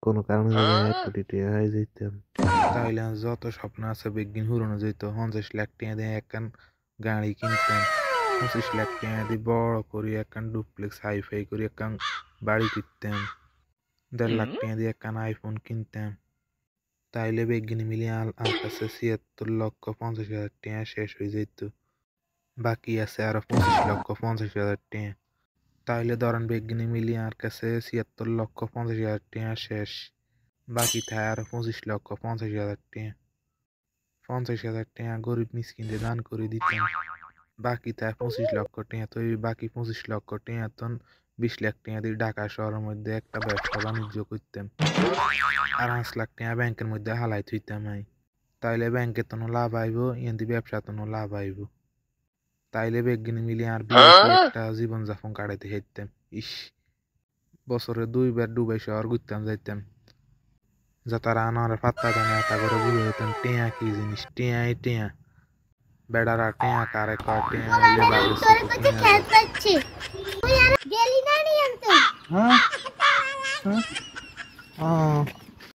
কোনো কারণে যদি 1 কোটি টাকা হয়ে যেতাম তাহলে যত স্বপ্ন আছে বেগিন হুরানো যেত 50 লাখ টাকা দিয়ে একখান গাড়ি কিনতাম 25 লাখ টাকা দিয়ে বড় করে একখান ডুপ্লেক্স হাইফাই করে একখান বাড়ি কিনতাম 1.5 লাখ টাকা দিয়ে একখান আইফোন কিনতাম তাইলে বেগিনি মিলিয়ে আর কাছে 76,50,000 টাকা শেষ হয়ে যেত বাকি আছে আরো 25,50,000 টাকা তাইলে ধরেন বেগিনি মিলিয়ে আর কাছে 76,50,000 টাকা শেষ বাকি থাকে আরো 25,50,000 টাকা 50,000 টাকা গরিব মিসকিনদের দান করে দিতাম বাকি থাকে 25 লক্ষ টাকা তো এই বাকি 25 লক্ষ টাকা তো 20 লাখ টাকা দিয়ে ঢাকা শহরের মধ্যে একটা ব্যবসা বাণিজ্য করতাম আর 5 লাখ টাকা ব্যাংকের মধ্যে হালাই থইতাম তাইলে ব্যাংকে তো লাভ আইব এমনি ব্যবসা তো লাভ আইব তাইলে বেগিনি মিলিয়ে আর একটা জীবনযাপন কাটাইতে হেঁটতাম ইস বছরে 2 বার দুবাই শহর ঘুরতাম যাইতাম যা তারা আনার পাত্তা দেয় না তা করে বুঝে যেতাম টেয়া কি জিনিস টেয়াই টেয়া বেড়ারা টেয়া কারে কয় টেয়া হইলে বাড়ির ছোট কিনা